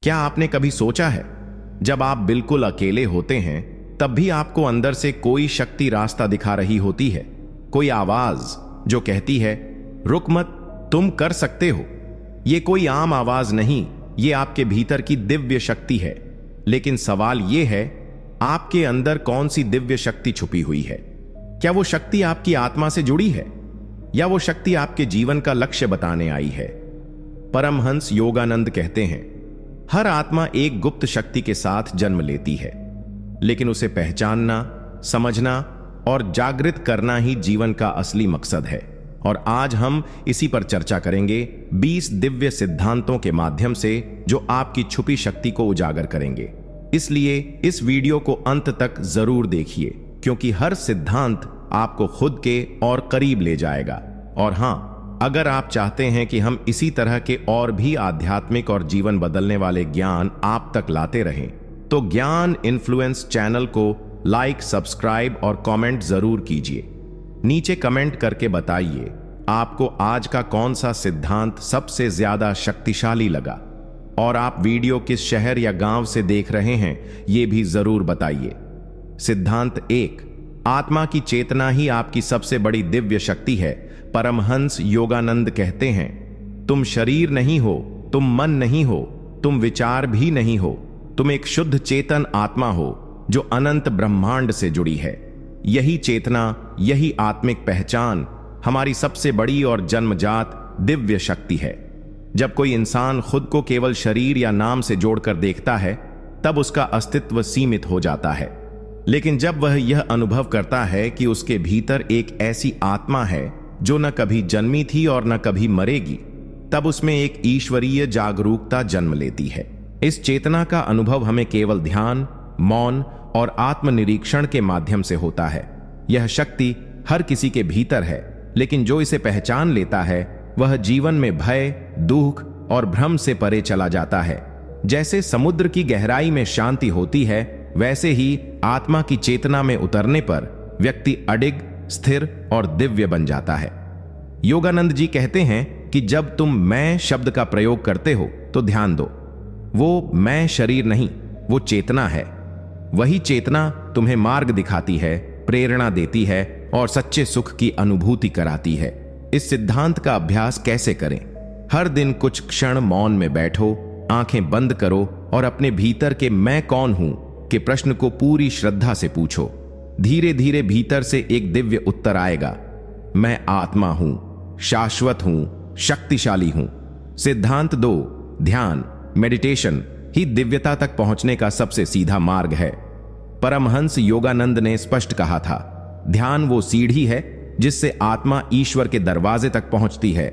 क्या आपने कभी सोचा है, जब आप बिल्कुल अकेले होते हैं तब भी आपको अंदर से कोई शक्ति रास्ता दिखा रही होती है, कोई आवाज जो कहती है रुक मत, तुम कर सकते हो। ये कोई आम आवाज नहीं, ये आपके भीतर की दिव्य शक्ति है। लेकिन सवाल ये है, आपके अंदर कौन सी दिव्य शक्ति छुपी हुई है? क्या वो शक्ति आपकी आत्मा से जुड़ी है, या वो शक्ति आपके जीवन का लक्ष्य बताने आई है? परमहंस योगानंद कहते हैं, हर आत्मा एक गुप्त शक्ति के साथ जन्म लेती है, लेकिन उसे पहचानना, समझना और जागृत करना ही जीवन का असली मकसद है। और आज हम इसी पर चर्चा करेंगे, 20 दिव्य सिद्धांतों के माध्यम से जो आपकी छुपी शक्ति को उजागर करेंगे। इसलिए इस वीडियो को अंत तक जरूर देखिए, क्योंकि हर सिद्धांत आपको खुद के और करीब ले जाएगा। और हां, अगर आप चाहते हैं कि हम इसी तरह के और भी आध्यात्मिक और जीवन बदलने वाले ज्ञान आप तक लाते रहें, तो ज्ञान इन्फ्लुएंस चैनल को लाइक, सब्सक्राइब और कमेंट जरूर कीजिए। नीचे कमेंट करके बताइए आपको आज का कौन सा सिद्धांत सबसे ज्यादा शक्तिशाली लगा, और आप वीडियो किस शहर या गांव से देख रहे हैं यह भी जरूर बताइए। सिद्धांत 1, आत्मा की चेतना ही आपकी सबसे बड़ी दिव्य शक्ति है। परमहंस योगानंद कहते हैं, तुम शरीर नहीं हो, तुम मन नहीं हो, तुम विचार भी नहीं हो, तुम एक शुद्ध चेतन आत्मा हो जो अनंत ब्रह्मांड से जुड़ी है। यही चेतना, यही आत्मिक पहचान हमारी सबसे बड़ी और जन्मजात दिव्य शक्ति है। जब कोई इंसान खुद को केवल शरीर या नाम से जोड़कर देखता है, तब उसका अस्तित्व सीमित हो जाता है। लेकिन जब वह यह अनुभव करता है कि उसके भीतर एक ऐसी आत्मा है जो न कभी जन्मी थी और न कभी मरेगी, तब उसमें एक ईश्वरीय जागरूकता जन्म लेती है। इस चेतना का अनुभव हमें केवल ध्यान, मौन और आत्मनिरीक्षण के माध्यम से होता है। यह शक्ति हर किसी के भीतर है, लेकिन जो इसे पहचान लेता है वह जीवन में भय, दुख और भ्रम से परे चला जाता है। जैसे समुद्र की गहराई में शांति होती है, वैसे ही आत्मा की चेतना में उतरने पर व्यक्ति अडिग, स्थिर और दिव्य बन जाता है। योगानंद जी कहते हैं कि जब तुम मैं शब्द का प्रयोग करते हो तो ध्यान दो, वो मैं शरीर नहीं, वो चेतना है। वही चेतना तुम्हें मार्ग दिखाती है, प्रेरणा देती है और सच्चे सुख की अनुभूति कराती है। इस सिद्धांत का अभ्यास कैसे करें? हर दिन कुछ क्षण मौन में बैठो, आंखें बंद करो और अपने भीतर के मैं कौन हूं के प्रश्न को पूरी श्रद्धा से पूछो। धीरे धीरे भीतर से एक दिव्य उत्तर आएगा, मैं आत्मा हूं, शाश्वत हूं, शक्तिशाली हूं। सिद्धांत 2, ध्यान, मेडिटेशन ही दिव्यता तक पहुंचने का सबसे सीधा मार्ग है। परमहंस योगानंद ने स्पष्ट कहा था, ध्यान वो सीढ़ी है जिससे आत्मा ईश्वर के दरवाजे तक पहुंचती है।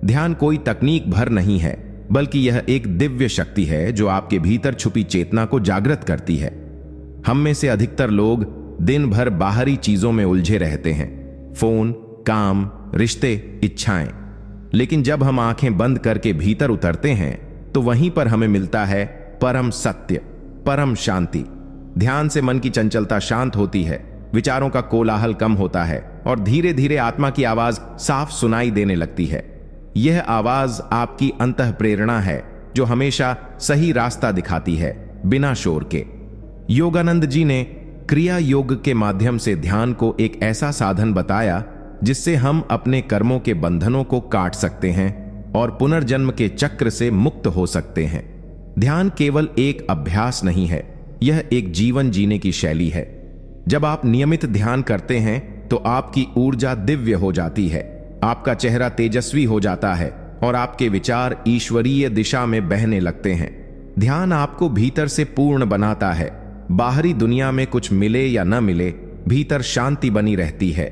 ध्यान कोई तकनीक भर नहीं है, बल्कि यह एक दिव्य शक्ति है जो आपके भीतर छुपी चेतना को जागृत करती है। हम में से अधिकतर लोग दिन भर बाहरी चीजों में उलझे रहते हैं, फोन, काम, रिश्ते, इच्छाएं। लेकिन जब हम आंखें बंद करके भीतर उतरते हैं तो वहीं पर हमें मिलता है परम सत्य, परम शांति। ध्यान से मन की चंचलता शांत होती है, विचारों का कोलाहल कम होता है और धीरे धीरे आत्मा की आवाज साफ सुनाई देने लगती है। यह आवाज आपकी अंतः प्रेरणा है जो हमेशा सही रास्ता दिखाती है, बिना शोर के। योगानंद जी ने क्रिया योग के माध्यम से ध्यान को एक ऐसा साधन बताया जिससे हम अपने कर्मों के बंधनों को काट सकते हैं और पुनर्जन्म के चक्र से मुक्त हो सकते हैं। ध्यान केवल एक अभ्यास नहीं है, यह एक जीवन जीने की शैली है। जब आप नियमित ध्यान करते हैं तो आपकी ऊर्जा दिव्य हो जाती है, आपका चेहरा तेजस्वी हो जाता है और आपके विचार ईश्वरीय दिशा में बहने लगते हैं। ध्यान आपको भीतर से पूर्ण बनाता है। बाहरी दुनिया में कुछ मिले या न मिले, भीतर शांति बनी रहती है।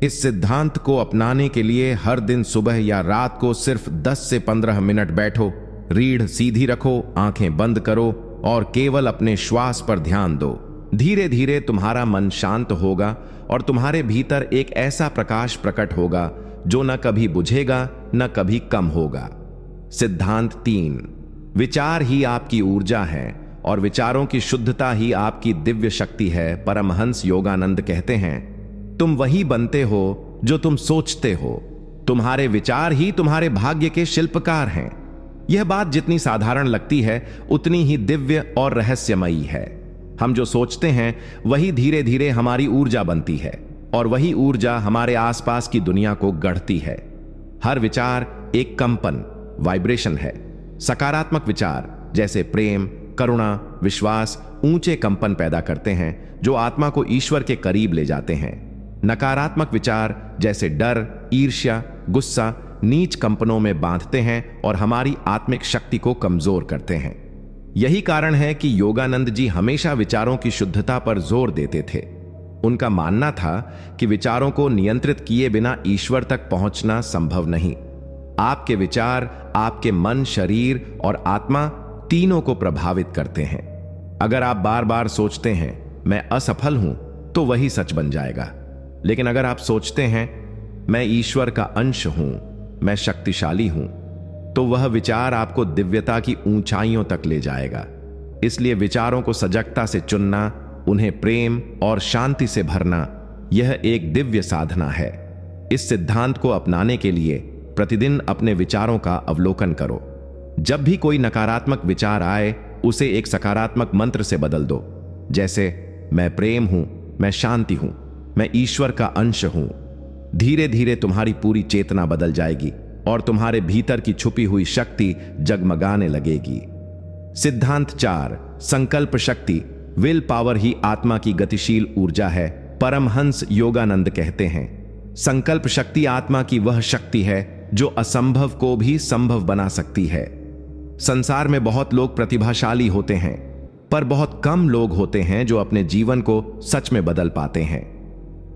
इस सिद्धांत को अपनाने के लिए हर दिन सुबह या रात को सिर्फ 10 से 15 मिनट बैठो, रीढ़ सीधी रखो, आंखें बंद करो और केवल अपने श्वास पर ध्यान दो। धीरे धीरे तुम्हारा मन शांत होगा और तुम्हारे भीतर एक ऐसा प्रकाश प्रकट होगा जो न कभी बुझेगा न कभी कम होगा। सिद्धांत 3, विचार ही आपकी ऊर्जा है और विचारों की शुद्धता ही आपकी दिव्य शक्ति है। परमहंस योगानंद कहते हैं, तुम वही बनते हो जो तुम सोचते हो। तुम्हारे विचार ही तुम्हारे भाग्य के शिल्पकार हैं। यह बात जितनी साधारण लगती है उतनी ही दिव्य और रहस्यमयी है। हम जो सोचते हैं वही धीरे धीरे हमारी ऊर्जा बनती है और वही ऊर्जा हमारे आसपास की दुनिया को गढ़ती है। हर विचार एक कंपन, वाइब्रेशन है। सकारात्मक विचार जैसे प्रेम, करुणा, विश्वास ऊंचे कंपन पैदा करते हैं जो आत्मा को ईश्वर के करीब ले जाते हैं। नकारात्मक विचार जैसे डर, ईर्ष्या, गुस्सा नीच कंपनों में बांधते हैं और हमारी आत्मिक शक्ति को कमजोर करते हैं। यही कारण है कि योगानंद जी हमेशा विचारों की शुद्धता पर जोर देते थे। उनका मानना था कि विचारों को नियंत्रित किए बिना ईश्वर तक पहुंचना संभव नहीं। आपके विचार आपके मन, शरीर और आत्मा तीनों को प्रभावित करते हैं। अगर आप बार बार सोचते हैं मैं असफल हूं तो वही सच बन जाएगा। लेकिन अगर आप सोचते हैं मैं ईश्वर का अंश हूं, मैं शक्तिशाली हूं, तो वह विचार आपको दिव्यता की ऊंचाइयों तक ले जाएगा। इसलिए विचारों को सजगता से चुनना, उन्हें प्रेम और शांति से भरना, यह एक दिव्य साधना है। इस सिद्धांत को अपनाने के लिए प्रतिदिन अपने विचारों का अवलोकन करो। जब भी कोई नकारात्मक विचार आए उसे एक सकारात्मक मंत्र से बदल दो, जैसे मैं प्रेम हूं, मैं शांति हूं, मैं ईश्वर का अंश हूं। धीरे धीरे तुम्हारी पूरी चेतना बदल जाएगी और तुम्हारे भीतर की छुपी हुई शक्ति जगमगाने लगेगी। सिद्धांत 4, संकल्प शक्ति। विल पावर ही आत्मा की गतिशील ऊर्जा है। परमहंस योगानंद कहते हैं, संकल्प शक्ति आत्मा की वह शक्ति है जो असंभव को भी संभव बना सकती है। संसार में बहुत लोग प्रतिभाशाली होते हैं, पर बहुत कम लोग होते हैं जो अपने जीवन को सच में बदल पाते हैं।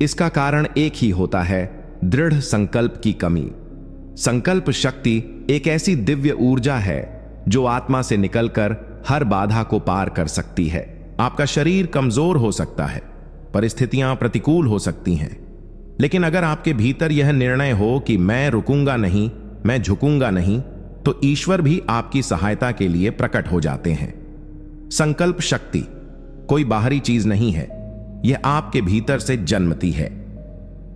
इसका कारण एक ही होता है, दृढ़ संकल्प की कमी। संकल्प शक्ति एक ऐसी दिव्य ऊर्जा है जो आत्मा से निकलकर हर बाधा को पार कर सकती है। आपका शरीर कमजोर हो सकता है, परिस्थितियां प्रतिकूल हो सकती हैं, लेकिन अगर आपके भीतर यह निर्णय हो कि मैं रुकूंगा नहीं, मैं झुकूंगा नहीं, तो ईश्वर भी आपकी सहायता के लिए प्रकट हो जाते हैं। संकल्प शक्ति कोई बाहरी चीज नहीं है, यह आपके भीतर से जन्मती है।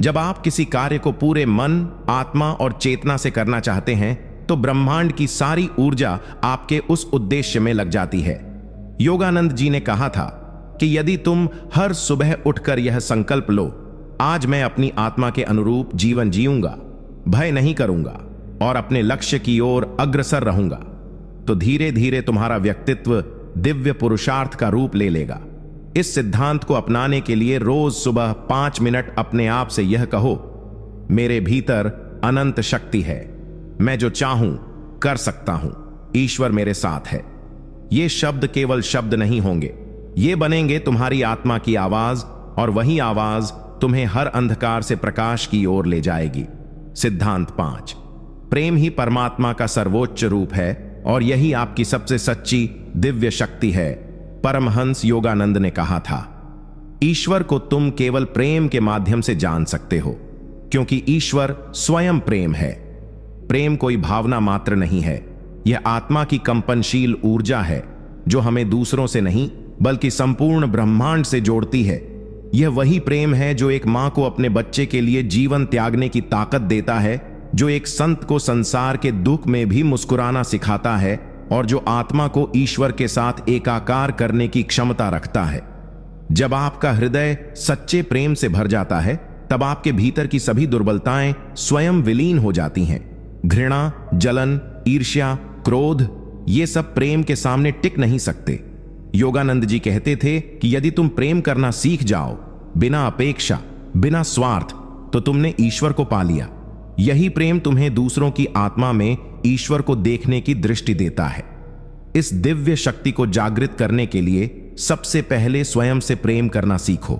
जब आप किसी कार्य को पूरे मन, आत्मा और चेतना से करना चाहते हैं तो ब्रह्मांड की सारी ऊर्जा आपके उस उद्देश्य में लग जाती है। योगानंद जी ने कहा था कि यदि तुम हर सुबह उठकर यह संकल्प लो, आज मैं अपनी आत्मा के अनुरूप जीवन जीऊंगा, भय नहीं करूंगा और अपने लक्ष्य की ओर अग्रसर रहूंगा, तो धीरे धीरे तुम्हारा व्यक्तित्व दिव्य पुरुषार्थ का रूप ले लेगा। इस सिद्धांत को अपनाने के लिए रोज सुबह 5 मिनट अपने आप से यह कहो, मेरे भीतर अनंत शक्ति है, मैं जो चाहूं कर सकता हूं, ईश्वर मेरे साथ है। ये शब्द केवल शब्द नहीं होंगे, ये बनेंगे तुम्हारी आत्मा की आवाज, और वही आवाज तुम्हें हर अंधकार से प्रकाश की ओर ले जाएगी। सिद्धांत 5, प्रेम ही परमात्मा का सर्वोच्च रूप है और यही आपकी सबसे सच्ची दिव्य शक्ति है। परमहंस योगानंद ने कहा था, ईश्वर को तुम केवल प्रेम के माध्यम से जान सकते हो, क्योंकि ईश्वर स्वयं प्रेम है। प्रेम कोई भावना मात्र नहीं है, यह आत्मा की कंपनशील ऊर्जा है जो हमें दूसरों से नहीं बल्कि संपूर्ण ब्रह्मांड से जोड़ती है। यह वही प्रेम है जो एक मां को अपने बच्चे के लिए जीवन त्यागने की ताकत देता है, जो एक संत को संसार के दुख में भी मुस्कुराना सिखाता है और जो आत्मा को ईश्वर के साथ एकाकार करने की क्षमता रखता है। जब आपका हृदय सच्चे प्रेम से भर जाता है, तब आपके भीतर की सभी दुर्बलताएं स्वयं विलीन हो जाती हैं। घृणा, जलन, ईर्ष्या, क्रोध, ये सब प्रेम के सामने टिक नहीं सकते। योगानंद जी कहते थे कि यदि तुम प्रेम करना सीख जाओ, बिना अपेक्षा, बिना स्वार्थ, तो तुमने ईश्वर को पा लिया। यही प्रेम तुम्हें दूसरों की आत्मा में ईश्वर को देखने की दृष्टि देता है। इस दिव्य शक्ति को जागृत करने के लिए सबसे पहले स्वयं से प्रेम करना सीखो।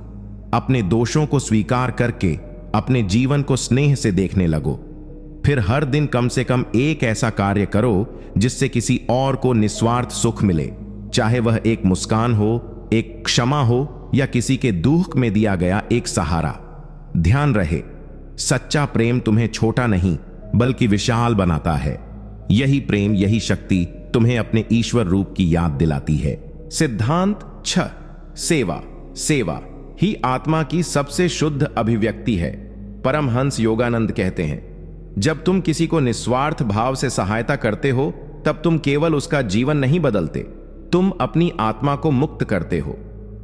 अपने दोषों को स्वीकार करके अपने जीवन को स्नेह से देखने लगो। फिर हर दिन कम से कम एक ऐसा कार्य करो जिससे किसी और को निस्वार्थ सुख मिले, चाहे वह एक मुस्कान हो, एक क्षमा हो या किसी के दुख में दिया गया एक सहारा। ध्यान रहे, सच्चा प्रेम तुम्हें छोटा नहीं बल्कि विशाल बनाता है। यही प्रेम, यही शक्ति तुम्हें अपने ईश्वर रूप की याद दिलाती है। सिद्धांत 6, सेवा। सेवा ही आत्मा की सबसे शुद्ध अभिव्यक्ति है। परमहंस योगानंद कहते हैं, जब तुम किसी को निस्वार्थ भाव से सहायता करते हो तब तुम केवल उसका जीवन नहीं बदलते, तुम अपनी आत्मा को मुक्त करते हो।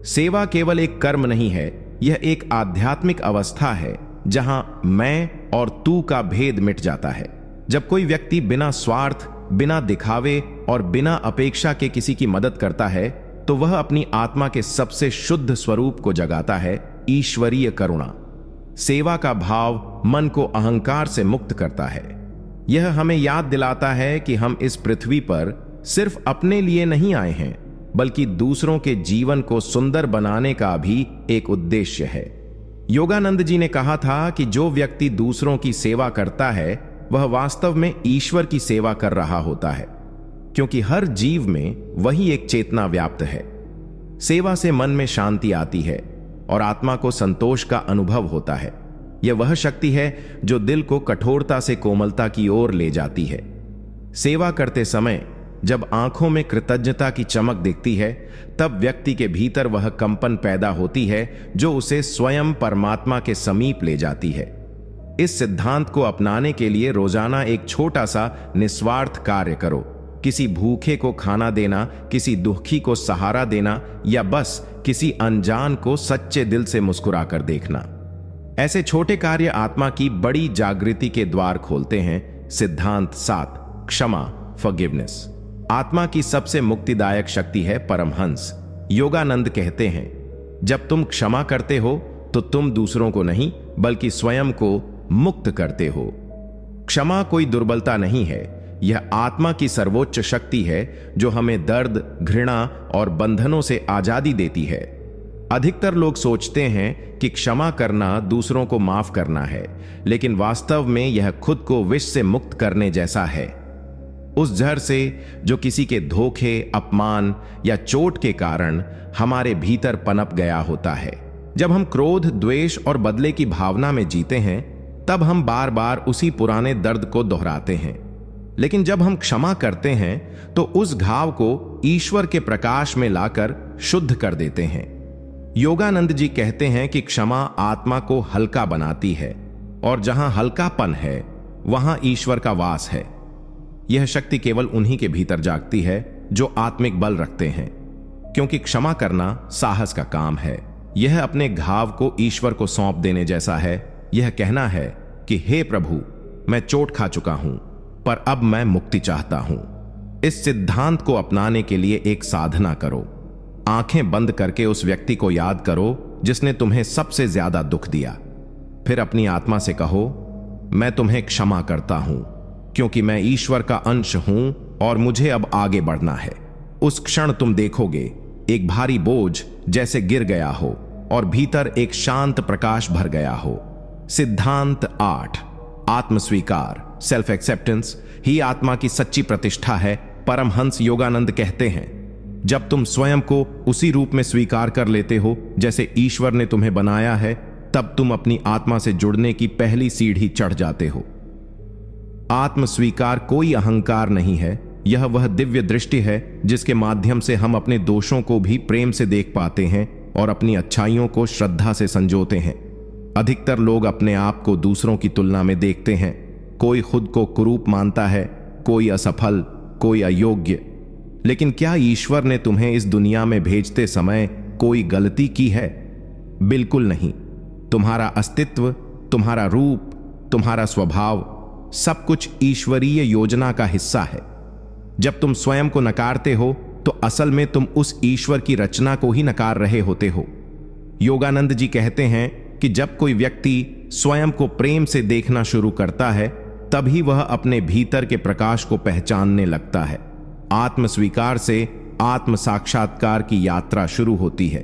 सेवा केवल एक कर्म नहीं है, यह एक आध्यात्मिक अवस्था है जहां मैं और तू का भेद मिट जाता है। जब कोई व्यक्ति बिना स्वार्थ, बिना दिखावे और बिना अपेक्षा के किसी की मदद करता है, तो वह अपनी आत्मा के सबसे शुद्ध स्वरूप को जगाता है, ईश्वरीय करुणा। सेवा का भाव मन को अहंकार से मुक्त करता है। यह हमें याद दिलाता है कि हम इस पृथ्वी पर सिर्फ अपने लिए नहीं आए हैं, बल्कि दूसरों के जीवन को सुंदर बनाने का भी एक उद्देश्य है। योगानंद जी ने कहा था कि जो व्यक्ति दूसरों की सेवा करता है वह वास्तव में ईश्वर की सेवा कर रहा होता है, क्योंकि हर जीव में वही एक चेतना व्याप्त है। सेवा से मन में शांति आती है और आत्मा को संतोष का अनुभव होता है। यह वह शक्ति है जो दिल को कठोरता से कोमलता की ओर ले जाती है। सेवा करते समय जब आंखों में कृतज्ञता की चमक दिखती है, तब व्यक्ति के भीतर वह कंपन पैदा होती है जो उसे स्वयं परमात्मा के समीप ले जाती है। इस सिद्धांत को अपनाने के लिए रोजाना एक छोटा सा निस्वार्थ कार्य करो। किसी भूखे को खाना देना, किसी दुखी को सहारा देना, या बस किसी अनजान को सच्चे दिल से मुस्कुरा कर देखना। ऐसे छोटे कार्य आत्मा की बड़ी जागृति के द्वार खोलते हैं। सिद्धांत 7, क्षमा, फॉरगिवनेस। आत्मा की सबसे मुक्तिदायक शक्ति है परमहंस। योगानंद कहते हैं, जब तुम क्षमा करते हो तो तुम दूसरों को नहीं बल्कि स्वयं को मुक्त करते हो। क्षमा कोई दुर्बलता नहीं है, यह आत्मा की सर्वोच्च शक्ति है जो हमें दर्द, घृणा और बंधनों से आजादी देती है। अधिकतर लोग सोचते हैं कि क्षमा करना दूसरों को माफ करना है, लेकिन वास्तव में यह खुद को विष से मुक्त करने जैसा है। उस जहर से जो किसी के धोखे, अपमान या चोट के कारण हमारे भीतर पनप गया होता है। जब हम क्रोध, द्वेष और बदले की भावना में जीते हैं, तब हम बार बार उसी पुराने दर्द को दोहराते हैं। लेकिन जब हम क्षमा करते हैं तो उस घाव को ईश्वर के प्रकाश में लाकर शुद्ध कर देते हैं। योगानंद जी कहते हैं कि क्षमा आत्मा को हल्का बनाती है, और जहां हल्कापन है वहां ईश्वर का वास है। यह शक्ति केवल उन्हीं के भीतर जागती है जो आत्मिक बल रखते हैं, क्योंकि क्षमा करना साहस का काम है। यह अपने घाव को ईश्वर को सौंप देने जैसा है। यह कहना है कि हे प्रभु, मैं चोट खा चुका हूं, पर अब मैं मुक्ति चाहता हूं। इस सिद्धांत को अपनाने के लिए एक साधना करो। आंखें बंद करके उस व्यक्ति को याद करो जिसने तुम्हें सबसे ज्यादा दुख दिया। फिर अपनी आत्मा से कहो, मैं तुम्हें क्षमा करता हूं, क्योंकि मैं ईश्वर का अंश हूं और मुझे अब आगे बढ़ना है। उस क्षण तुम देखोगे एक भारी बोझ जैसे गिर गया हो और भीतर एक शांत प्रकाश भर गया हो। सिद्धांत 8, आत्मस्वीकार, सेल्फ एक्सेप्टेंस ही आत्मा की सच्ची प्रतिष्ठा है। परमहंस योगानंद कहते हैं, जब तुम स्वयं को उसी रूप में स्वीकार कर लेते हो जैसे ईश्वर ने तुम्हें बनाया है, तब तुम अपनी आत्मा से जुड़ने की पहली सीढ़ी चढ़ जाते हो। आत्मस्वीकार कोई अहंकार नहीं है, यह वह दिव्य दृष्टि है जिसके माध्यम से हम अपने दोषों को भी प्रेम से देख पाते हैं और अपनी अच्छाइयों को श्रद्धा से संजोते हैं। अधिकतर लोग अपने आप को दूसरों की तुलना में देखते हैं। कोई खुद को कुरूप मानता है, कोई असफल, कोई अयोग्य। लेकिन क्या ईश्वर ने तुम्हें इस दुनिया में भेजते समय कोई गलती की है? बिल्कुल नहीं। तुम्हारा अस्तित्व, तुम्हारा रूप, तुम्हारा स्वभाव, सब कुछ ईश्वरीय योजना का हिस्सा है। जब तुम स्वयं को नकारते हो तो असल में तुम उस ईश्वर की रचना को ही नकार रहे होते हो। योगानंद जी कहते हैं कि जब कोई व्यक्ति स्वयं को प्रेम से देखना शुरू करता है, तभी वह अपने भीतर के प्रकाश को पहचानने लगता है। आत्मस्वीकार से आत्म साक्षात्कार की यात्रा शुरू होती है।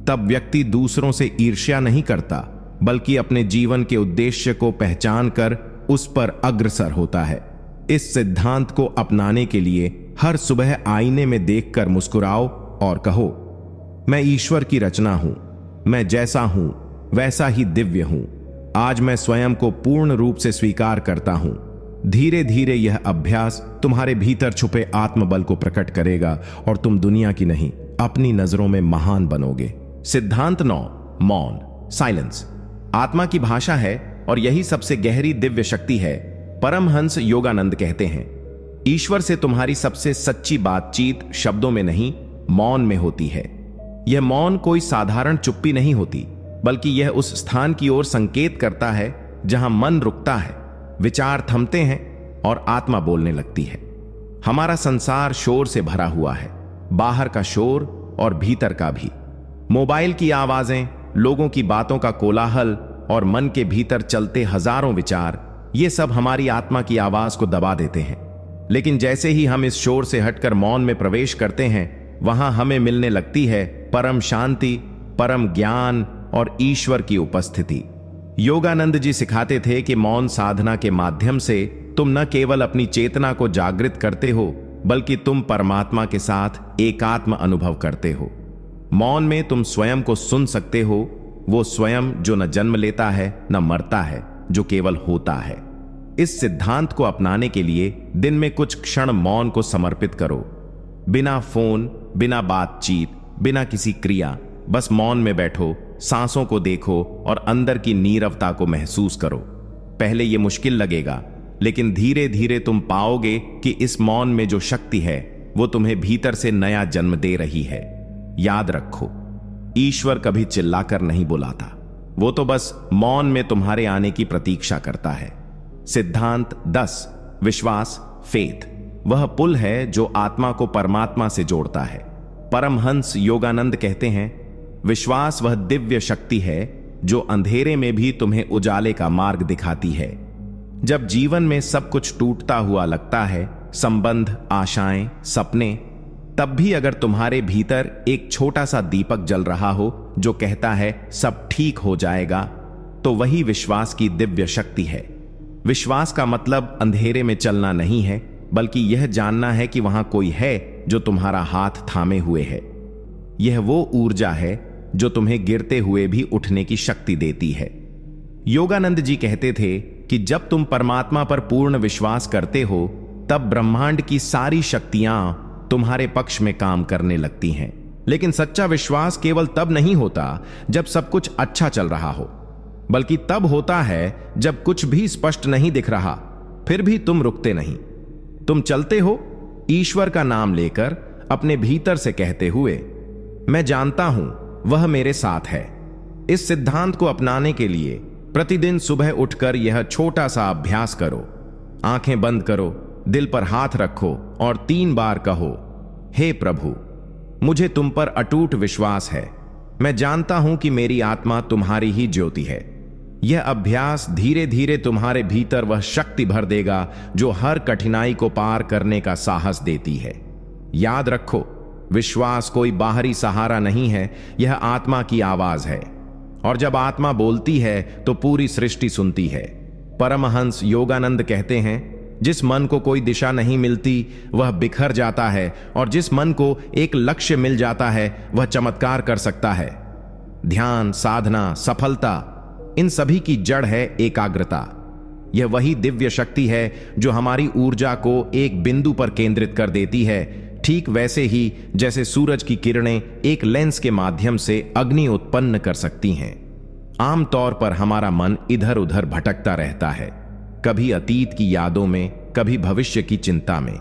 तब व्यक्ति दूसरों से ईर्ष्या नहीं करता, बल्कि अपने जीवन के उद्देश्य को पहचान कर उस पर अग्रसर होता है। इस सिद्धांत को अपनाने के लिए हर सुबह आईने में देखकर मुस्कुराओ और कहो, मैं ईश्वर की रचना हूं, मैं जैसा हूं वैसा ही दिव्य हूं। आज मैं स्वयं को पूर्ण रूप से स्वीकार करता हूं। धीरे धीरे यह अभ्यास तुम्हारे भीतर छुपे आत्मबल को प्रकट करेगा और तुम दुनिया की नहीं, अपनी नजरों में महान बनोगे। सिद्धांत 9, मौन, साइलेंस, आत्मा की भाषा है और यही सबसे गहरी दिव्य शक्ति है। परमहंस योगानंद कहते हैं, ईश्वर से तुम्हारी सबसे सच्ची बातचीत शब्दों में नहीं, मौन में होती है। यह मौन कोई साधारण चुप्पी नहीं होती, बल्कि यह उस स्थान की ओर संकेत करता है जहां मन रुकता है, विचार थमते हैं और आत्मा बोलने लगती है। हमारा संसार शोर से भरा हुआ है, बाहर का शोर और भीतर का भी। मोबाइल की आवाजें, लोगों की बातों का कोलाहल और मन के भीतर चलते हजारों विचार, ये सब हमारी आत्मा की आवाज को दबा देते हैं। लेकिन जैसे ही हम इस शोर से हटकर मौन में प्रवेश करते हैं, वहां हमें मिलने लगती है परम शांति, परम ज्ञान और ईश्वर की उपस्थिति। योगानंद जी सिखाते थे कि मौन साधना के माध्यम से तुम न केवल अपनी चेतना को जागृत करते हो, बल्कि तुम परमात्मा के साथ एकात्म अनुभव करते हो। मौन में तुम स्वयं को सुन सकते हो, वो स्वयं जो न जन्म लेता है न मरता है, जो केवल होता है। इस सिद्धांत को अपनाने के लिए दिन में कुछ क्षण मौन को समर्पित करो। बिना फोन, बिना बातचीत, बिना किसी क्रिया, बस मौन में बैठो, सांसों को देखो और अंदर की नीरवता को महसूस करो। पहले यह मुश्किल लगेगा, लेकिन धीरे धीरे तुम पाओगे कि इस मौन में जो शक्ति है वो तुम्हें भीतर से नया जन्म दे रही है। याद रखो, ईश्वर कभी चिल्लाकर नहीं बुलाता, वो तो बस मौन में तुम्हारे आने की प्रतीक्षा करता है। सिद्धांत 10, विश्वास, फेथ, वह पुल है जो आत्मा को परमात्मा से जोड़ता है। परमहंस योगानंद कहते हैं, विश्वास वह दिव्य शक्ति है जो अंधेरे में भी तुम्हें उजाले का मार्ग दिखाती है। जब जीवन में सब कुछ टूटता हुआ लगता है, संबंध, आशाएं, सपने, तब भी अगर तुम्हारे भीतर एक छोटा सा दीपक जल रहा हो जो कहता है सब ठीक हो जाएगा, तो वही विश्वास की दिव्य शक्ति है। विश्वास का मतलब अंधेरे में चलना नहीं है, बल्कि यह जानना है कि वहां कोई है जो तुम्हारा हाथ थामे हुए है। यह वो ऊर्जा है जो तुम्हें गिरते हुए भी उठने की शक्ति देती है। योगानंद जी कहते थे कि जब तुम परमात्मा पर पूर्ण विश्वास करते हो, तब ब्रह्मांड की सारी शक्तियां तुम्हारे पक्ष में काम करने लगती हैं। लेकिन सच्चा विश्वास केवल तब नहीं होता जब सब कुछ अच्छा चल रहा हो, बल्कि तब होता है जब कुछ भी स्पष्ट नहीं दिख रहा, फिर भी तुम रुकते नहीं। तुम चलते हो, ईश्वर का नाम लेकर, अपने भीतर से कहते हुए, मैं जानता हूं वह मेरे साथ है। इस सिद्धांत को अपनाने के लिए प्रतिदिन सुबह उठकर यह छोटा सा अभ्यास करो। आंखें बंद करो, दिल पर हाथ रखो और 3 बार कहो, हे प्रभु, मुझे तुम पर अटूट विश्वास है। मैं जानता हूं कि मेरी आत्मा तुम्हारी ही ज्योति है। यह अभ्यास धीरे धीरे तुम्हारे भीतर वह शक्ति भर देगा जो हर कठिनाई को पार करने का साहस देती है। याद रखो, विश्वास कोई बाहरी सहारा नहीं है, यह आत्मा की आवाज है। और जब आत्मा बोलती है तो पूरी सृष्टि सुनती है। परमहंस योगानंद कहते हैं, जिस मन को कोई दिशा नहीं मिलती वह बिखर जाता है, और जिस मन को एक लक्ष्य मिल जाता है वह चमत्कार कर सकता है। ध्यान, साधना, सफलता, इन सभी की जड़ है एकाग्रता। यह वही दिव्य शक्ति है जो हमारी ऊर्जा को एक बिंदु पर केंद्रित कर देती है, ठीक वैसे ही जैसे सूरज की किरणें एक लेंस के माध्यम से अग्नि उत्पन्न कर सकती हैं। आमतौर पर हमारा मन इधर उधर भटकता रहता है, कभी अतीत की यादों में, कभी भविष्य की चिंता में।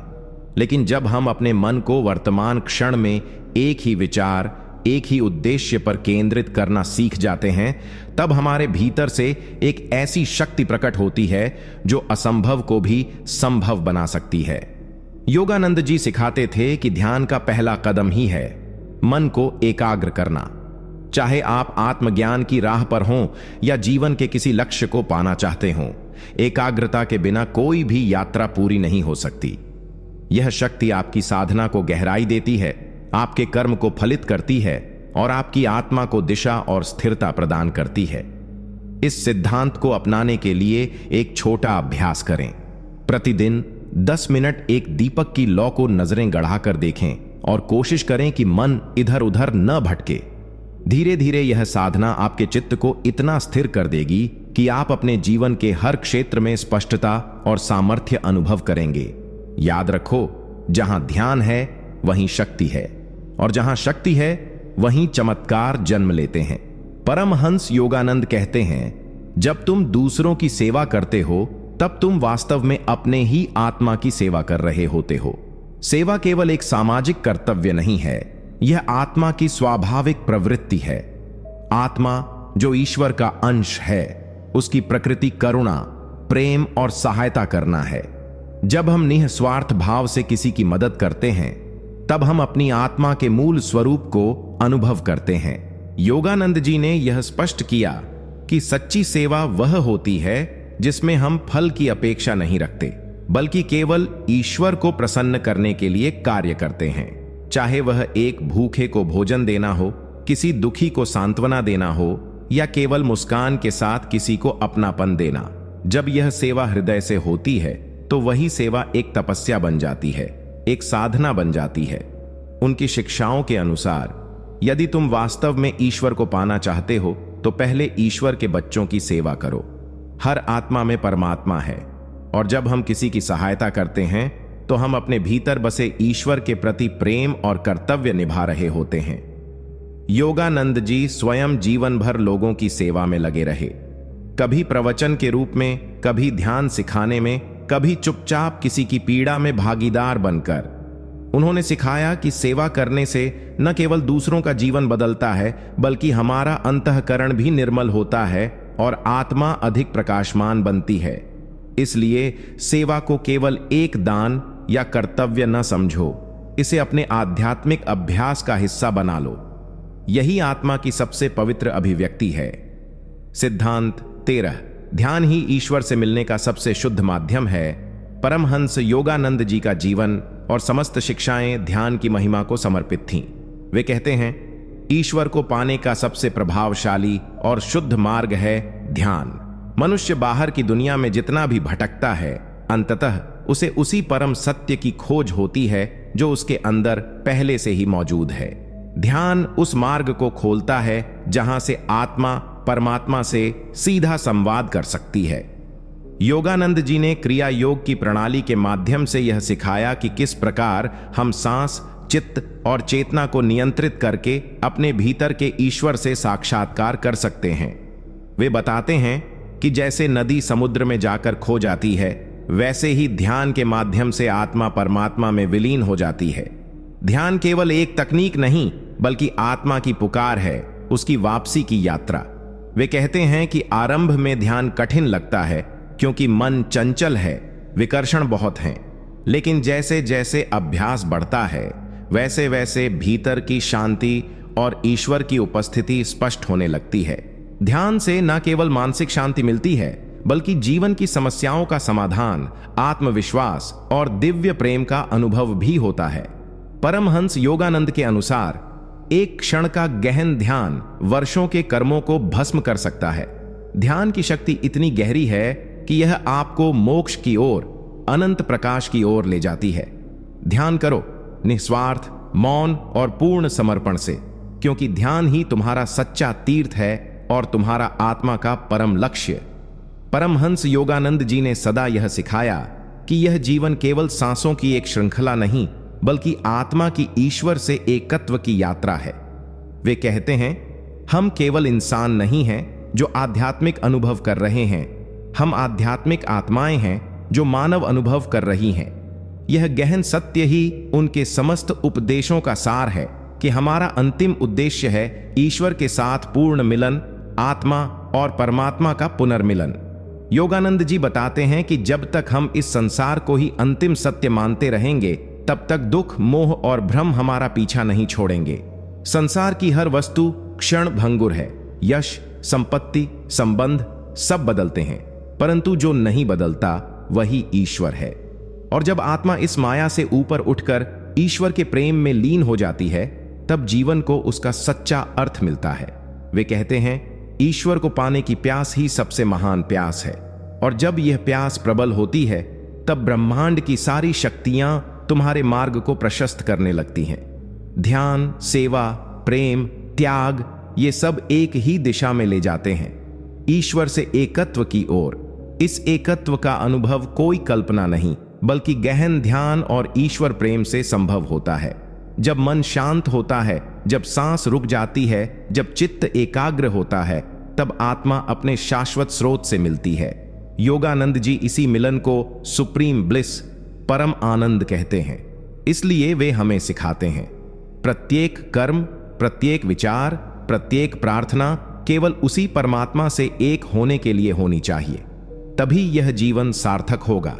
लेकिन जब हम अपने मन को वर्तमान क्षण में एक ही विचार, एक ही उद्देश्य पर केंद्रित करना सीख जाते हैं, तब हमारे भीतर से एक ऐसी शक्ति प्रकट होती है जो असंभव को भी संभव बना सकती है। योगानंद जी सिखाते थे कि ध्यान का पहला कदम ही है मन को एकाग्र करना। चाहे आप आत्मज्ञान की राह पर हों या जीवन के किसी लक्ष्य को पाना चाहते हों, एकाग्रता के बिना कोई भी यात्रा पूरी नहीं हो सकती। यह शक्ति आपकी साधना को गहराई देती है, आपके कर्म को फलित करती है और आपकी आत्मा को दिशा और स्थिरता प्रदान करती है। इस सिद्धांत को अपनाने के लिए एक छोटा अभ्यास करें। प्रतिदिन 10 मिनट एक दीपक की लौ को नजरें गड़ाकर देखें और कोशिश करें कि मन इधर उधर न भटके। धीरे धीरे यह साधना आपके चित्त को इतना स्थिर कर देगी कि आप अपने जीवन के हर क्षेत्र में स्पष्टता और सामर्थ्य अनुभव करेंगे। याद रखो, जहां ध्यान है वहीं शक्ति है, और जहां शक्ति है वहीं चमत्कार जन्म लेते हैं। परमहंस योगानंद कहते हैं, जब तुम दूसरों की सेवा करते हो तब तुम वास्तव में अपने ही आत्मा की सेवा कर रहे होते हो। सेवा केवल एक सामाजिक कर्तव्य नहीं है, यह आत्मा की स्वाभाविक प्रवृत्ति है। आत्मा जो ईश्वर का अंश है, उसकी प्रकृति करुणा, प्रेम और सहायता करना है। जब हम निस्वार्थ भाव से किसी की मदद करते हैं, तब हम अपनी आत्मा के मूल स्वरूप को अनुभव करते हैं। योगानंद जी ने यह स्पष्ट किया कि सच्ची सेवा वह होती है जिसमें हम फल की अपेक्षा नहीं रखते, बल्कि केवल ईश्वर को प्रसन्न करने के लिए कार्य करते हैं। चाहे वह एक भूखे को भोजन देना हो, किसी दुखी को सांत्वना देना हो, या केवल मुस्कान के साथ किसी को अपनापन देना। जब यह सेवा हृदय से होती है तो वही सेवा एक तपस्या बन जाती है, एक साधना बन जाती है। उनकी शिक्षाओं के अनुसार यदि तुम वास्तव में ईश्वर को पाना चाहते हो तो पहले ईश्वर के बच्चों की सेवा करो। हर आत्मा में परमात्मा है, और जब हम किसी की सहायता करते हैं तो हम अपने भीतर बसे ईश्वर के प्रति प्रेम और कर्तव्य निभा रहे होते हैं। योगानंद जी स्वयं जीवन भर लोगों की सेवा में लगे रहे, कभी प्रवचन के रूप में, कभी ध्यान सिखाने में, कभी चुपचाप किसी की पीड़ा में भागीदार बनकर। उन्होंने सिखाया कि सेवा करने से न केवल दूसरों का जीवन बदलता है, बल्कि हमारा अंतःकरण भी निर्मल होता है और आत्मा अधिक प्रकाशमान बनती है। इसलिए सेवा को केवल एक दान या कर्तव्य न समझो, इसे अपने आध्यात्मिक अभ्यास का हिस्सा बना लो। यही आत्मा की सबसे पवित्र अभिव्यक्ति है। सिद्धांत 13। ध्यान ही ईश्वर से मिलने का सबसे शुद्ध माध्यम है। परमहंस योगानंद जी का जीवन और समस्त शिक्षाएं ध्यान की महिमा को समर्पित थीं। वे कहते हैं, ईश्वर को पाने का सबसे प्रभावशाली और शुद्ध मार्ग है ध्यान। मनुष्य बाहर की दुनिया में जितना भी भटकता है, अंततः उसे उसी परम सत्य की खोज होती है जो उसके अंदर पहले से ही मौजूद है। ध्यान उस मार्ग को खोलता है जहां से आत्मा परमात्मा से सीधा संवाद कर सकती है। योगानंद जी ने क्रिया योग की प्रणाली के माध्यम से यह सिखाया कि किस प्रकार हम सांस, चित्त और चेतना को नियंत्रित करके अपने भीतर के ईश्वर से साक्षात्कार कर सकते हैं। वे बताते हैं कि जैसे नदी समुद्र में जाकर खो जाती है, वैसे ही ध्यान के माध्यम से आत्मा परमात्मा में विलीन हो जाती है। ध्यान केवल एक तकनीक नहीं, बल्कि आत्मा की पुकार है, उसकी वापसी की यात्रा। वे कहते हैं कि आरंभ में ध्यान कठिन लगता है क्योंकि मन चंचल है, विकर्षण बहुत हैं। लेकिन जैसे जैसे अभ्यास बढ़ता है, वैसे वैसे भीतर की शांति और ईश्वर की उपस्थिति स्पष्ट होने लगती है। ध्यान से न केवल मानसिक शांति मिलती है, बल्कि जीवन की समस्याओं का समाधान, आत्मविश्वास और दिव्य प्रेम का अनुभव भी होता है। परमहंस योगानंद के अनुसार एक क्षण का गहन ध्यान वर्षों के कर्मों को भस्म कर सकता है। ध्यान की शक्ति इतनी गहरी है कि यह आपको मोक्ष की ओर, अनंत प्रकाश की ओर ले जाती है। ध्यान करो निस्वार्थ, मौन और पूर्ण समर्पण से, क्योंकि ध्यान ही तुम्हारा सच्चा तीर्थ है और तुम्हारा आत्मा का परम लक्ष्य। परमहंस योगानंद जी ने सदा यह सिखाया कि यह जीवन केवल सांसों की एक श्रृंखला नहीं, बल्कि आत्मा की ईश्वर से एकत्व की यात्रा है। वे कहते हैं, हम केवल इंसान नहीं हैं जो आध्यात्मिक अनुभव कर रहे हैं, हम आध्यात्मिक आत्माएं हैं जो मानव अनुभव कर रही हैं। यह गहन सत्य ही उनके समस्त उपदेशों का सार है कि हमारा अंतिम उद्देश्य है ईश्वर के साथ पूर्ण मिलन, आत्मा और परमात्मा का पुनर्मिलन। योगानंद जी बताते हैं कि जब तक हम इस संसार को ही अंतिम सत्य मानते रहेंगे, तब तक दुख, मोह और भ्रम हमारा पीछा नहीं छोड़ेंगे। संसार की हर वस्तु क्षण भंगुर है। यश, संपत्ति, संबंध सब बदलते हैं, परंतु जो नहीं बदलता वही ईश्वर है। और जब आत्मा इस माया से ऊपर उठकर ईश्वर के प्रेम में लीन हो जाती है, तब जीवन को उसका सच्चा अर्थ मिलता है। वे कहते हैं, ईश्वर को पाने की प्यास ही सबसे महान प्यास है, और जब यह प्यास प्रबल होती है, तब ब्रह्मांड की सारी शक्तियां तुम्हारे मार्ग को प्रशस्त करने लगती हैं। ध्यान, सेवा, प्रेम, त्याग, ये सब एक ही दिशा में ले जाते हैं, ईश्वर से एकत्व की ओर। इस एकत्व का अनुभव कोई कल्पना नहीं, बल्कि गहन ध्यान और ईश्वर प्रेम से संभव होता है। जब मन शांत होता है, जब सांस रुक जाती है, जब चित्त एकाग्र होता है, तब आत्मा अपने शाश्वत स्रोत से मिलती है। योगानंद जी इसी मिलन को सुप्रीम ब्लिस, परम आनंद कहते हैं। इसलिए वे हमें सिखाते हैं, प्रत्येक कर्म, प्रत्येक विचार, प्रत्येक प्रार्थना केवल उसी परमात्मा से एक होने के लिए होनी चाहिए, तभी यह जीवन सार्थक होगा।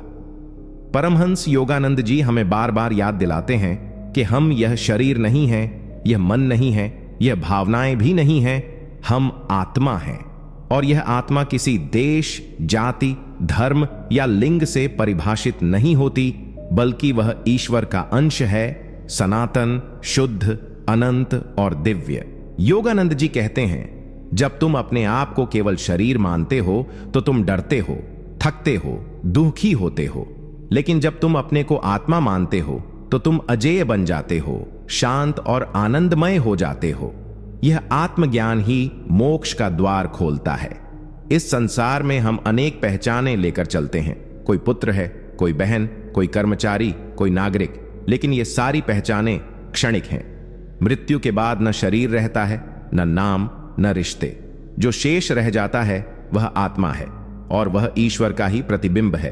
परमहंस योगानंद जी हमें बार बार याद दिलाते हैं कि हम यह शरीर नहीं हैं, यह मन नहीं है, यह भावनाएं भी नहीं हैं, हम आत्मा हैं। और यह आत्मा किसी देश, जाति, धर्म या लिंग से परिभाषित नहीं होती, बल्कि वह ईश्वर का अंश है, सनातन, शुद्ध, अनंत और दिव्य। योगानंद जी कहते हैं, जब तुम अपने आप को केवल शरीर मानते हो तो तुम डरते हो, थकते हो, दुखी होते हो। लेकिन जब तुम अपने को आत्मा मानते हो तो तुम अजेय बन जाते हो, शांत और आनंदमय हो जाते हो। यह आत्मज्ञान ही मोक्ष का द्वार खोलता है। इस संसार में हम अनेक पहचानें लेकर चलते हैं, कोई पुत्र है, कोई बहन, कोई कर्मचारी, कोई नागरिक, लेकिन ये सारी पहचानें क्षणिक हैं। मृत्यु के बाद न शरीर रहता है, न नाम, न रिश्ते। जो शेष रह जाता है वह आत्मा है और वह ईश्वर का ही प्रतिबिंब है।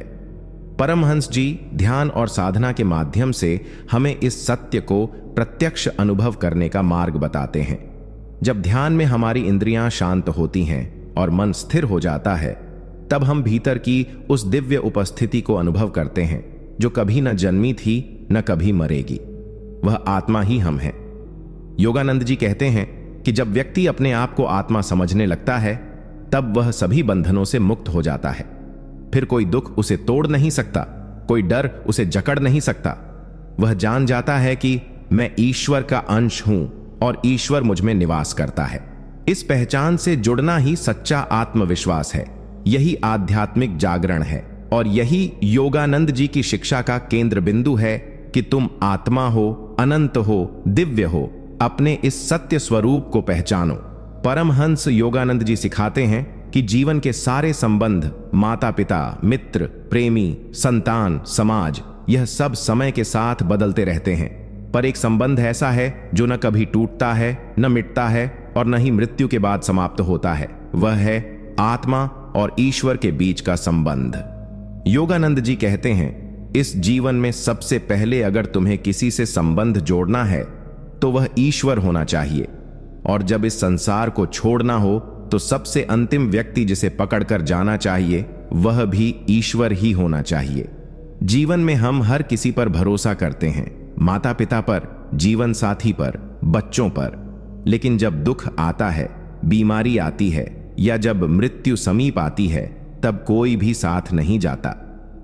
परमहंस जी ध्यान और साधना के माध्यम से हमें इस सत्य को प्रत्यक्ष अनुभव करने का मार्ग बताते हैं। जब ध्यान में हमारी इंद्रियां शांत होती हैं और मन स्थिर हो जाता है, तब हम भीतर की उस दिव्य उपस्थिति को अनुभव करते हैं जो कभी न जन्मी थी न कभी मरेगी। वह आत्मा ही हम हैं। योगानंद जी कहते हैं कि जब व्यक्ति अपने आप को आत्मा समझने लगता है, तब वह सभी बंधनों से मुक्त हो जाता है। फिर कोई दुख उसे तोड़ नहीं सकता, कोई डर उसे जकड़ नहीं सकता। वह जान जाता है कि मैं ईश्वर का अंश हूं और ईश्वर मुझ में निवास करता है। इस पहचान से जुड़ना ही सच्चा आत्मविश्वास है, यही आध्यात्मिक जागरण है और यही योगानंद जी की शिक्षा का केंद्र बिंदु है कि तुम आत्मा हो, अनंत हो, दिव्य हो। अपने इस सत्य स्वरूप को पहचानो। परमहंस योगानंद जी सिखाते हैं कि जीवन के सारे संबंध, माता पिता, मित्र, प्रेमी, संतान, समाज, यह सब समय के साथ बदलते रहते हैं, पर एक संबंध ऐसा है जो न कभी टूटता है, न मिटता है और न ही मृत्यु के बाद समाप्त होता है। वह है आत्मा और ईश्वर के बीच का संबंध। योगानंद जी कहते हैं, इस जीवन में सबसे पहले अगर तुम्हें किसी से संबंध जोड़ना है तो वह ईश्वर होना चाहिए, और जब इस संसार को छोड़ना हो तो सबसे अंतिम व्यक्ति जिसे पकड़कर जाना चाहिए वह भी ईश्वर ही होना चाहिए। जीवन में हम हर किसी पर भरोसा करते हैं, माता पिता पर, जीवन साथी पर, बच्चों पर, लेकिन जब दुख आता है, बीमारी आती है या जब मृत्यु समीप आती है, तब कोई भी साथ नहीं जाता।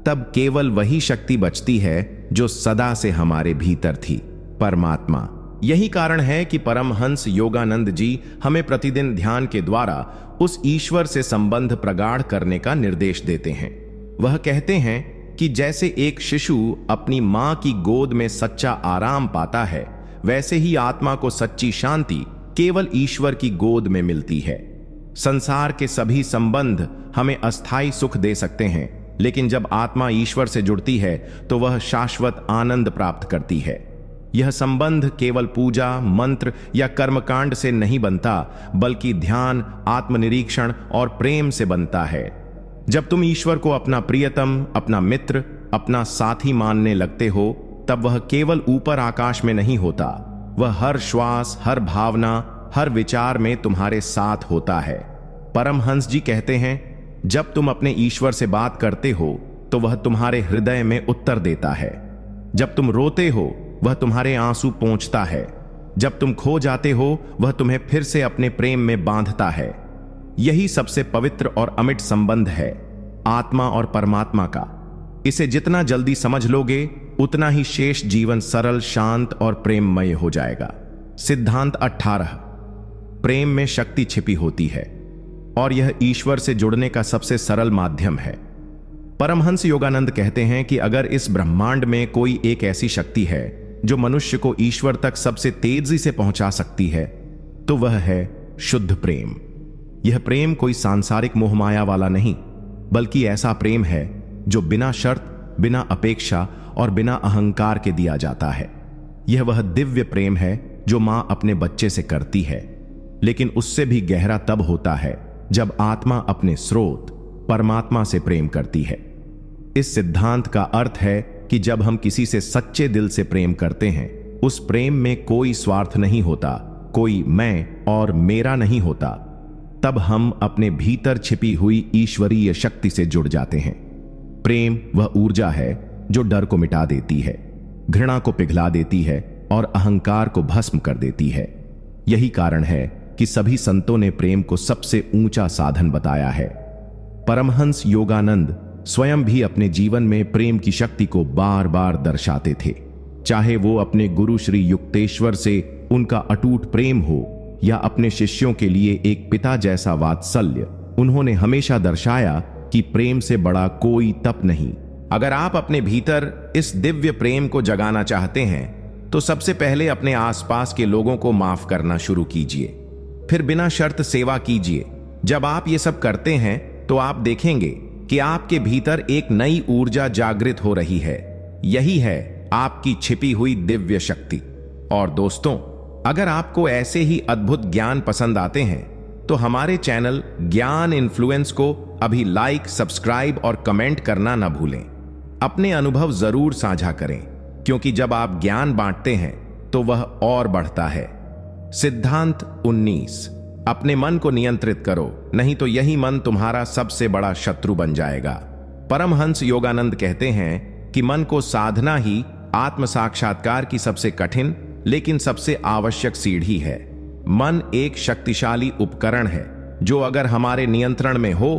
तब केवल वही शक्ति बचती है जो सदा से हमारे भीतर थी, परमात्मा। यही कारण है कि परमहंस योगानंद जी हमें प्रतिदिन ध्यान के द्वारा उस ईश्वर से संबंध प्रगाढ़ करने का निर्देश देते हैं। वह कहते हैं कि जैसे एक शिशु अपनी मां की गोद में सच्चा आराम पाता है, वैसे ही आत्मा को सच्ची शांति केवल ईश्वर की गोद में मिलती है। संसार के सभी संबंध हमें अस्थायी सुख दे सकते हैं, लेकिन जब आत्मा ईश्वर से जुड़ती है तो वह शाश्वत आनंद प्राप्त करती है। यह संबंध केवल पूजा, मंत्र या कर्मकांड से नहीं बनता, बल्कि ध्यान, आत्मनिरीक्षण और प्रेम से बनता है। जब तुम ईश्वर को अपना प्रियतम, अपना मित्र, अपना साथी मानने लगते हो, तब वह केवल ऊपर आकाश में नहीं होता, वह हर श्वास, हर भावना, हर विचार में तुम्हारे साथ होता है। परमहंस जी कहते हैं, जब तुम अपने ईश्वर से बात करते हो तो वह तुम्हारे हृदय में उत्तर देता है। जब तुम रोते हो वह तुम्हारे आंसू पोंछता है। जब तुम खो जाते हो वह तुम्हें फिर से अपने प्रेम में बांधता है। यही सबसे पवित्र और अमिट संबंध है, आत्मा और परमात्मा का। इसे जितना जल्दी समझ लोगे उतना ही शेष जीवन सरल, शांत और प्रेममय हो जाएगा। सिद्धांत 18। प्रेम में शक्ति छिपी होती है और यह ईश्वर से जुड़ने का सबसे सरल माध्यम है। परमहंस योगानंद कहते हैं कि अगर इस ब्रह्मांड में कोई एक ऐसी शक्ति है जो मनुष्य को ईश्वर तक सबसे तेजी से पहुंचा सकती है, तो वह है शुद्ध प्रेम। यह प्रेम कोई सांसारिक मोहमाया वाला नहीं, बल्कि ऐसा प्रेम है जो बिना शर्त, बिना अपेक्षा और बिना अहंकार के दिया जाता है। यह वह दिव्य प्रेम है जो मां अपने बच्चे से करती है, लेकिन उससे भी गहरा तब होता है जब आत्मा अपने स्रोत, परमात्मा से प्रेम करती है। इस सिद्धांत का अर्थ है कि जब हम किसी से सच्चे दिल से प्रेम करते हैं, उस प्रेम में कोई स्वार्थ नहीं होता, कोई मैं और मेरा नहीं होता, तब हम अपने भीतर छिपी हुई ईश्वरीय शक्ति से जुड़ जाते हैं। प्रेम वह ऊर्जा है जो डर को मिटा देती है, घृणा को पिघला देती है और अहंकार को भस्म कर देती है। यही कारण है कि सभी संतों ने प्रेम को सबसे ऊंचा साधन बताया है। परमहंस योगानंद स्वयं भी अपने जीवन में प्रेम की शक्ति को बार बार दर्शाते थे। चाहे वो अपने गुरु श्री युक्तेश्वर से उनका अटूट प्रेम हो या अपने शिष्यों के लिए एक पिता जैसा वात्सल्य, उन्होंने हमेशा दर्शाया कि प्रेम से बड़ा कोई तप नहीं। अगर आप अपने भीतर इस दिव्य प्रेम को जगाना चाहते हैं तो सबसे पहले अपने आसपास के लोगों को माफ करना शुरू कीजिए, फिर बिना शर्त सेवा कीजिए। जब आप ये सब करते हैं तो आप देखेंगे कि आपके भीतर एक नई ऊर्जा जागृत हो रही है। यही है आपकी छिपी हुई दिव्य शक्ति। और दोस्तों, अगर आपको ऐसे ही अद्भुत ज्ञान पसंद आते हैं तो हमारे चैनल ज्ञान इन्फ्लुएंस को अभी लाइक, सब्सक्राइब और कमेंट करना ना भूलें। अपने अनुभव जरूर साझा करें, क्योंकि जब आप ज्ञान बांटते हैं तो वह और बढ़ता है। सिद्धांत 19। अपने मन को नियंत्रित करो, नहीं तो यही मन तुम्हारा सबसे बड़ा शत्रु बन जाएगा। परमहंस योगानंद कहते हैं कि मन को साधना ही आत्म साक्षात्कार की सबसे कठिन लेकिन सबसे आवश्यक सीढ़ी है। मन एक शक्तिशाली उपकरण है जो अगर हमारे नियंत्रण में हो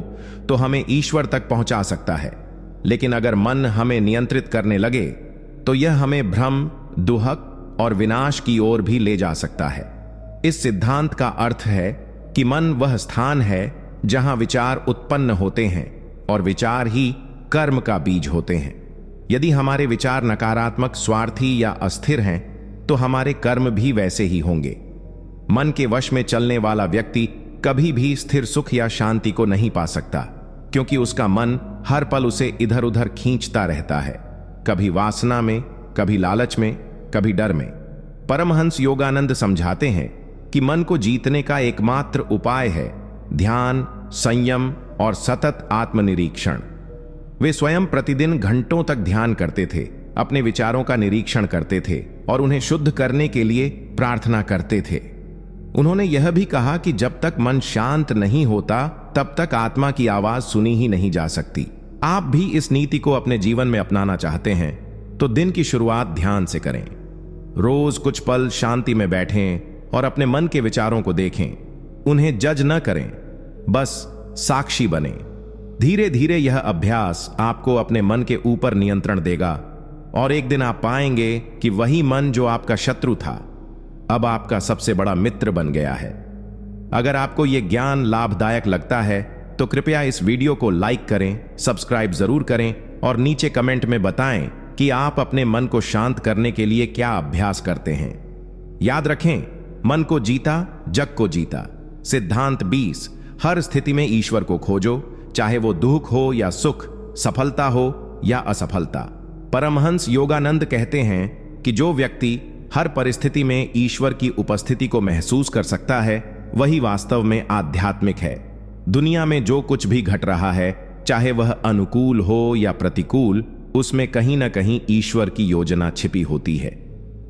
तो हमें ईश्वर तक पहुंचा सकता है, लेकिन अगर मन हमें नियंत्रित करने लगे तो यह हमें भ्रम, दुहक और विनाश की ओर भी ले जा सकता है। इस सिद्धांत का अर्थ है कि मन वह स्थान है जहां विचार उत्पन्न होते हैं और विचार ही कर्म का बीज होते हैं। यदि हमारे विचार नकारात्मक, स्वार्थी या अस्थिर हैं तो हमारे कर्म भी वैसे ही होंगे। मन के वश में चलने वाला व्यक्ति कभी भी स्थिर सुख या शांति को नहीं पा सकता, क्योंकि उसका मन हर पल उसे इधर उधर खींचता रहता है, कभी वासना में, कभी लालच में, कभी डर में। परमहंस योगानंद समझाते हैं कि मन को जीतने का एकमात्र उपाय है ध्यान, संयम और सतत आत्मनिरीक्षण। वे स्वयं प्रतिदिन घंटों तक ध्यान करते थे, अपने विचारों का निरीक्षण करते थे और उन्हें शुद्ध करने के लिए प्रार्थना करते थे। उन्होंने यह भी कहा कि जब तक मन शांत नहीं होता तब तक आत्मा की आवाज सुनी ही नहीं जा सकती। आप भी इस नीति को अपने जीवन में अपनाना चाहते हैं तो दिन की शुरुआत ध्यान से करें। रोज कुछ पल शांति में बैठें और अपने मन के विचारों को देखें। उन्हें जज न करें, बस साक्षी बने। धीरे धीरे यह अभ्यास आपको अपने मन के ऊपर नियंत्रण देगा और एक दिन आप पाएंगे कि वही मन जो आपका शत्रु था अब आपका सबसे बड़ा मित्र बन गया है। अगर आपको यह ज्ञान लाभदायक लगता है तो कृपया इस वीडियो को लाइक करें, सब्सक्राइब जरूर करें और नीचे कमेंट में बताएं कि आप अपने मन को शांत करने के लिए क्या अभ्यास करते हैं। याद रखें, मन को जीता, जग को जीता। सिद्धांत 20। हर स्थिति में ईश्वर को खोजो, चाहे वो दुख हो या सुख, सफलता हो या असफलता। परमहंस योगानंद कहते हैं कि जो व्यक्ति हर परिस्थिति में ईश्वर की उपस्थिति को महसूस कर सकता है वही वास्तव में आध्यात्मिक है। दुनिया में जो कुछ भी घट रहा है, चाहे वह अनुकूल हो या प्रतिकूल, उसमें कहीं ना कहीं ईश्वर की योजना छिपी होती है।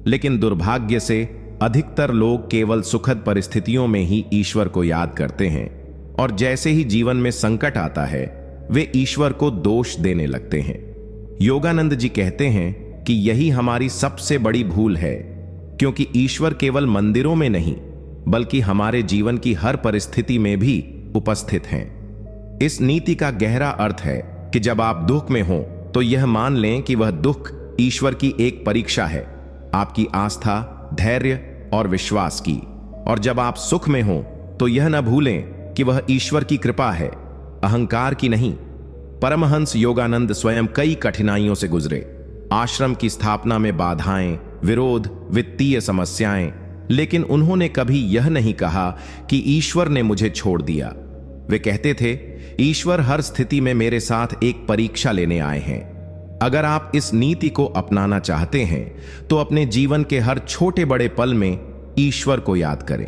लेकिन दुर्भाग्य से अधिकतर लोग केवल सुखद परिस्थितियों में ही ईश्वर को याद करते हैं और जैसे ही जीवन में संकट आता है वे ईश्वर को दोष देने लगते हैं। योगानंद जी कहते हैं कि यही हमारी सबसे बड़ी भूल है, क्योंकि ईश्वर केवल मंदिरों में नहीं बल्कि हमारे जीवन की हर परिस्थिति में भी उपस्थित हैं। इस नीति का गहरा अर्थ है कि जब आप दुख में हो तो यह मान लें कि वह दुख ईश्वर की एक परीक्षा है, आपकी आस्था, धैर्य और विश्वास की। और जब आप सुख में हो तो यह न भूलें कि वह ईश्वर की कृपा है, अहंकार की नहीं। परमहंस योगानंद स्वयं कई कठिनाइयों से गुजरे। आश्रम की स्थापना में बाधाएं, विरोध, वित्तीय समस्याएं, लेकिन उन्होंने कभी यह नहीं कहा कि ईश्वर ने मुझे छोड़ दिया। वे कहते थे, ईश्वर हर स्थिति में मेरे साथ एक परीक्षा लेने आए हैं। अगर आप इस नीति को अपनाना चाहते हैं तो अपने जीवन के हर छोटे बड़े पल में ईश्वर को याद करें।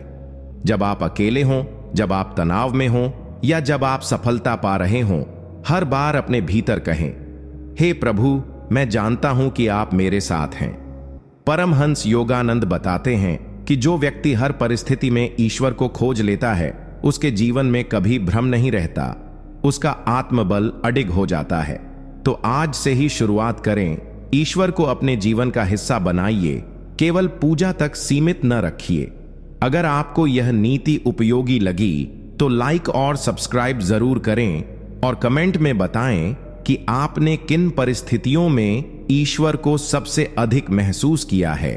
जब आप अकेले हों, जब आप तनाव में हों या जब आप सफलता पा रहे हों, हर बार अपने भीतर कहें, हे प्रभु, मैं जानता हूं कि आप मेरे साथ हैं। परमहंस योगानंद बताते हैं कि जो व्यक्ति हर परिस्थिति में ईश्वर को खोज लेता है, उसके जीवन में कभी भ्रम नहीं रहता, उसका आत्मबल अडिग हो जाता है। तो आज से ही शुरुआत करें, ईश्वर को अपने जीवन का हिस्सा बनाइए, केवल पूजा तक सीमित न रखिए। अगर आपको यह नीति उपयोगी लगी तो लाइक और सब्सक्राइब जरूर करें और कमेंट में बताएं कि आपने किन परिस्थितियों में ईश्वर को सबसे अधिक महसूस किया है।